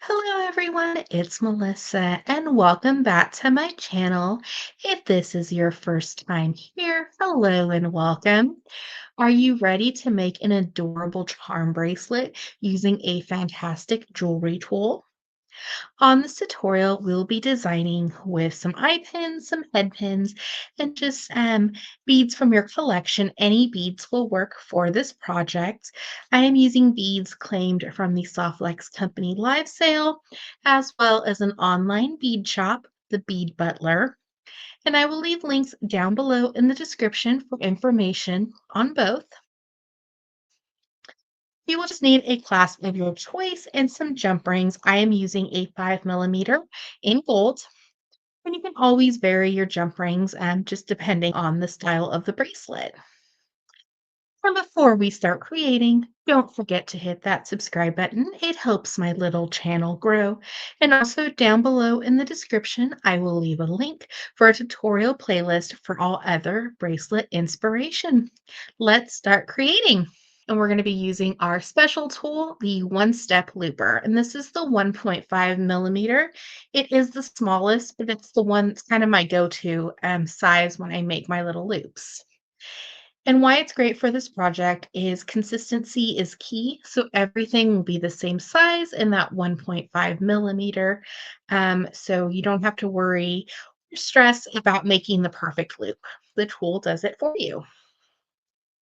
Hello everyone, it's Melissa and welcome back to my channel. If this is your first time here, hello and welcome. Are you ready to make an adorable charm bracelet using a fantastic jewelry tool? On this tutorial, we'll be designing with some eye pins, some head pins, and just beads from your collection. Any beads will work for this project. I am using beads claimed from the Softlex Company live sale, as well as an online bead shop, the Bead Butler. And I will leave links down below in the description for information on both. You will just need a clasp of your choice and some jump rings. I am using a 5 millimeter in gold, and you can always vary your jump rings just depending on the style of the bracelet. And before we start creating, don't forget to hit that subscribe button. It helps my little channel grow. And also down below in the description, I will leave a link for a tutorial playlist for all other bracelet inspiration. Let's start creating. And we're going to be using our special tool, the one-step looper. And this is the 1.5 millimeter. It is the smallest, but it's the one that's kind of my go-to size when I make my little loops. And why it's great for this project is consistency is key. So everything will be the same size in that 1.5 millimeter. So you don't have to worry or stress about making the perfect loop. The tool does it for you.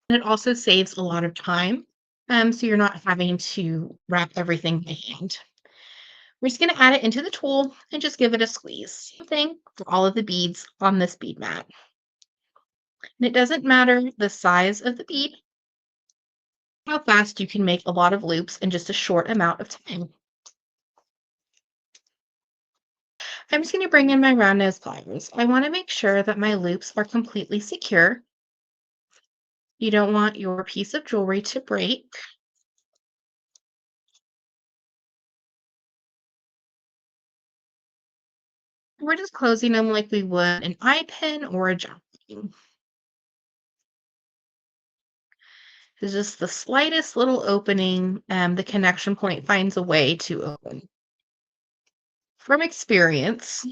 And it also saves a lot of time. So you're not having to wrap everything by hand. We're just going to add it into the tool and just give it a squeeze. Same thing for all of the beads on this bead mat. And it doesn't matter the size of the bead, how fast you can make a lot of loops in just a short amount of time. I'm just going to bring in my round nose pliers. I want to make sure that my loops are completely secure. You don't want your piece of jewelry to break. We're just closing them like we would an eye pin or a jump ring. It's just the slightest little opening, the connection point finds a way to open. From experience,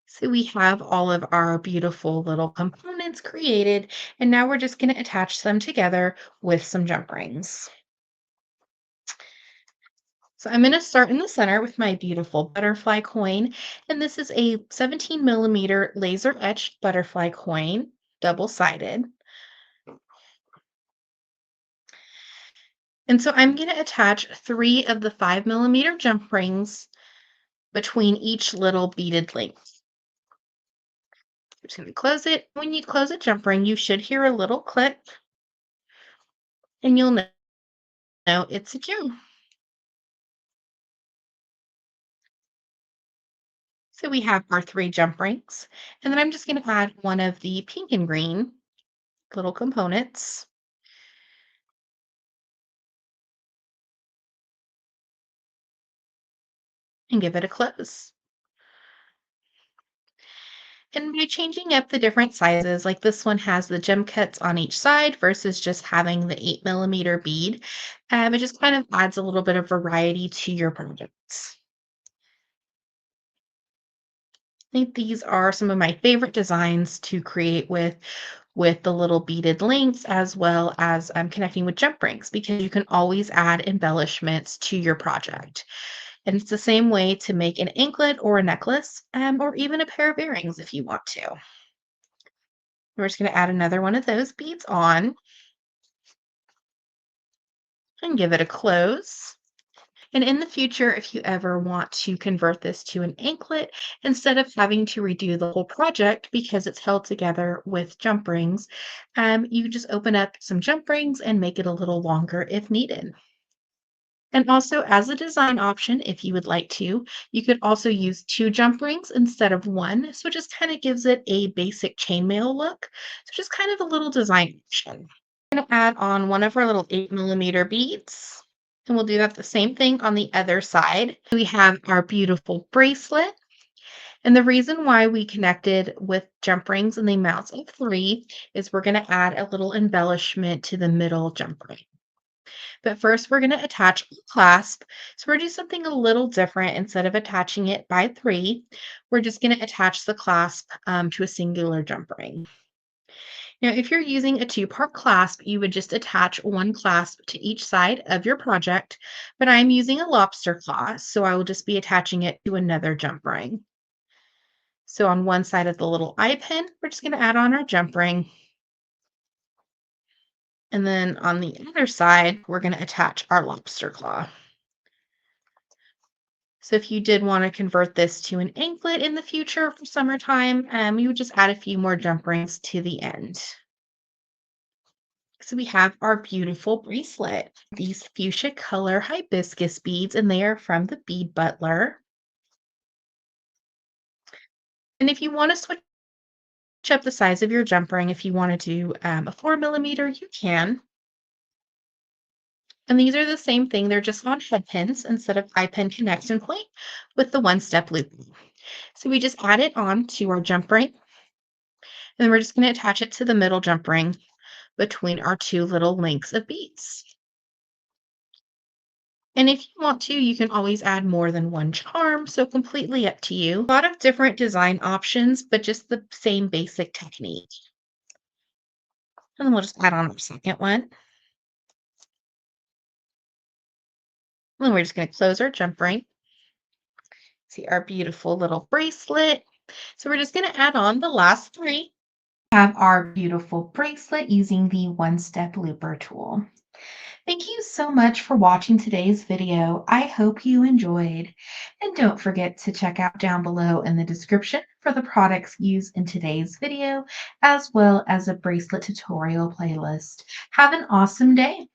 so we have all of our beautiful little components created, and now we're just going to attach them together with some jump rings. So I'm going to start in the center with my beautiful butterfly coin, and this is a 17 millimeter laser etched butterfly coin, double-sided. And so I'm going to attach 3 of the 5 millimeter jump rings between each little beaded link. I'm just going to close it. When you close a jump ring, you should hear a little click, and you'll know it's secure. So we have our 3 jump rings, and then I'm just going to add one of the pink and green little components and give it a close. And by changing up the different sizes, like this one has the gem cuts on each side versus just having the 8 millimeter bead, it just kind of adds a little bit of variety to your projects. I think these are some of my favorite designs to create with the little beaded links as well as connecting with jump rings because you can always add embellishments to your project. And it's the same way to make an anklet or a necklace or even a pair of earrings if you want to. We're just going to add another one of those beads on and give it a close. And in the future, if you ever want to convert this to an anklet, instead of having to redo the whole project because it's held together with jump rings, you just open up some jump rings and make it a little longer if needed. And also, as a design option, if you would like to, you could also use 2 jump rings instead of 1. So it just kind of gives it a basic chainmail look. So just kind of a little design option. I'm going to add on one of our little 8 millimeter beads. And we'll do that the same thing on the other side. We have our beautiful bracelet. And the reason why we connected with jump rings in the amounts of 3 is we're going to add a little embellishment to the middle jump ring. But first, we're going to attach a clasp. So we're doing something a little different. Instead of attaching it by three, we're just going to attach the clasp to a singular jump ring. Now, if you're using a two-part clasp, you would just attach one clasp to each side of your project, but I'm using a lobster claw, so I will just be attaching it to another jump ring. So on one side of the little eye pin, we're just going to add on our jump ring. And then on the other side, we're going to attach our lobster claw. So if you did want to convert this to an anklet in the future for summertime, you would just add a few more jump rings to the end. So we have our beautiful bracelet, these fuchsia color hibiscus beads, and they are from the Bead Butler. And if you want to switch up the size of your jump ring, if you want to do a 4 millimeter, you can. And these are the same thing. They're just on head pins instead of eye pin connection point with the one-step loop. So we just add it on to our jump ring, and then we're just going to attach it to the middle jump ring between our two little links of beads. And if you want to, you can always add more than one charm, so completely up to you. A lot of different design options, but just the same basic technique. And then we'll just add on our second one. And then we're just going to close our jump ring. See our beautiful little bracelet. So we're just going to add on the last three. Have our beautiful bracelet using the one-step looper tool. Thank you so much for watching today's video. I hope you enjoyed. And don't forget to check out down below in the description for the products used in today's video, as well as a bracelet tutorial playlist. Have an awesome day.